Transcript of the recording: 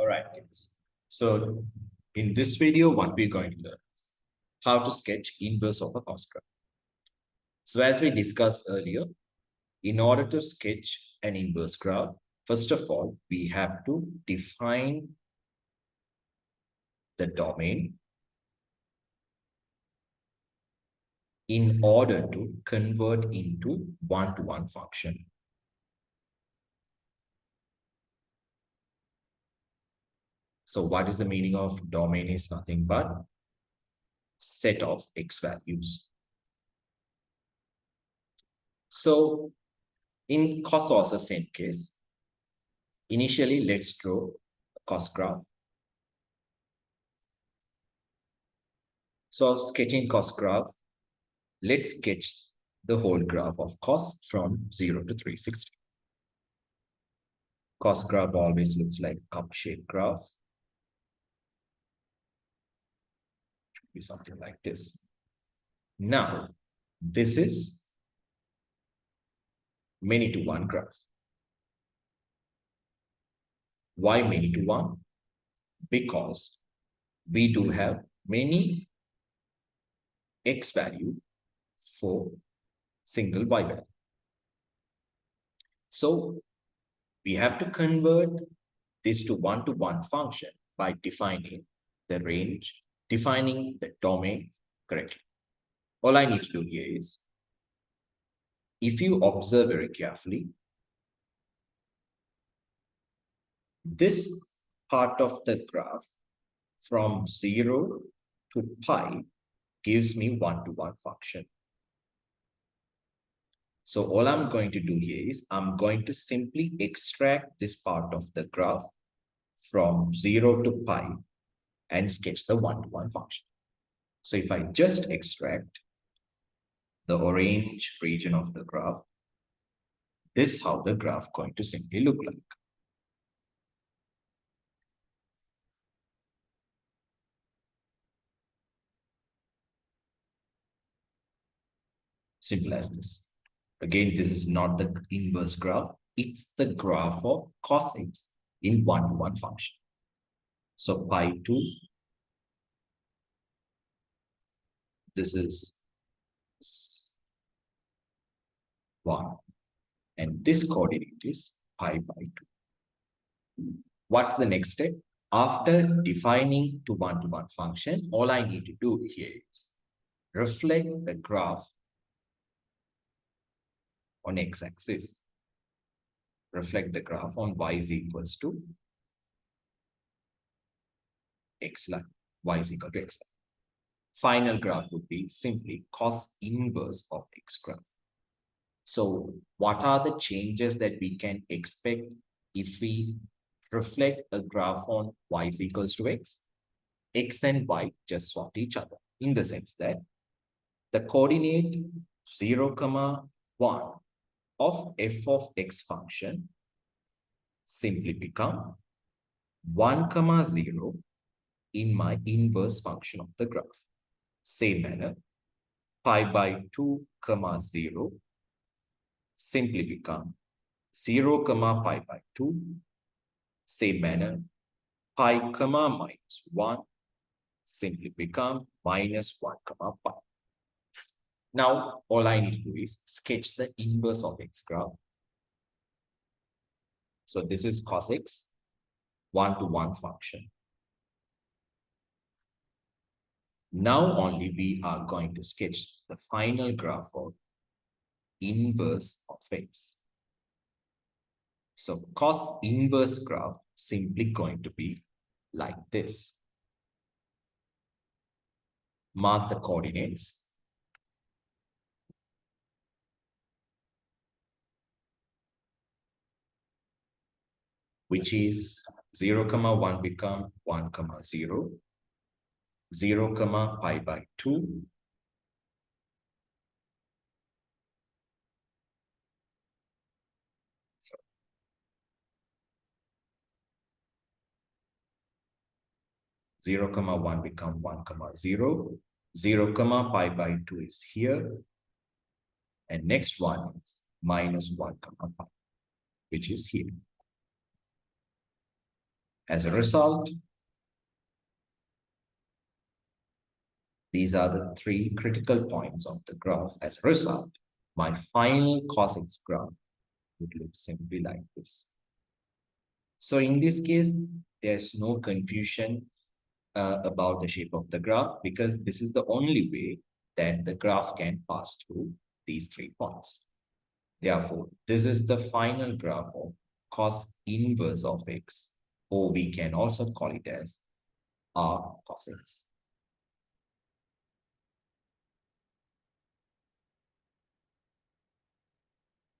right, kids. So in this video, what we're going to learn is how to sketch inverse of a Cosx graph. So as we discussed earlier, in order to sketch an inverse graph, first of all, we have to define the domain in order to convert into one-to-one function. So what is the meaning of domain? Is nothing but set of x values. So in cos also same case. Initially, let's draw a cos graph. So sketching cos graph, let's sketch the whole graph of cos from 0 to 360. Cos graph always looks like cup-shaped graph. Should be something like this. Now, this is many to one graph. Why many to one? Because we do have many x value for single y value. So we have to convert this to one-to-one function by defining the range, defining the domain correctly. All I need to do here is, if you observe very carefully, this part of the graph from 0 to pi gives me one-to-one function. So all I'm going to do here is I'm going to simply extract this part of the graph from 0 to pi and sketch the one-to-one function. So if I just extract the orange region of the graph, this is how the graph going to simply look like. Simple as this. Again, this is not the inverse graph. It's the graph of Cosx in one-to-one function. So pi 2, this is 1. And this coordinate is pi by 2. What's the next step? After defining to one-to-one function, all I need to do here is reflect the graph on x-axis. Reflect the graph on y is equals to x line. Y is equal to x line. Final graph would be simply cos inverse of x graph. So what are the changes that we can expect if we reflect a graph on y is equals to x? X and y just swap each other, in the sense that the coordinate 0, 1 of f of x function simply become 1, 0 in my inverse function of the graph. Same manner, pi by 2, 0 simply become 0, pi by 2. Same manner, pi, minus 1 simply become minus 1, pi. Now, all I need to do is sketch the inverse of x graph. So this is cos x, one-to-one function. Now only we are going to sketch the final graph of inverse of x. So cos inverse graph simply going to be like this. Mark the coordinates. Which is 0, 1 become 1, 0, 0, pi by 2, so 0, 1 become 1, 0, 0, pi by 2 is here, and next one is minus 1, pi, which is here. As a result, these are the three critical points of the graph. As a result, my final Cosx graph would look simply like this. So in this case, there's no confusion about the shape of the graph, because this is the only way that the graph can pass through these 3 points. Therefore, this is the final graph of cos inverse of x, or we can also call it as r cos x.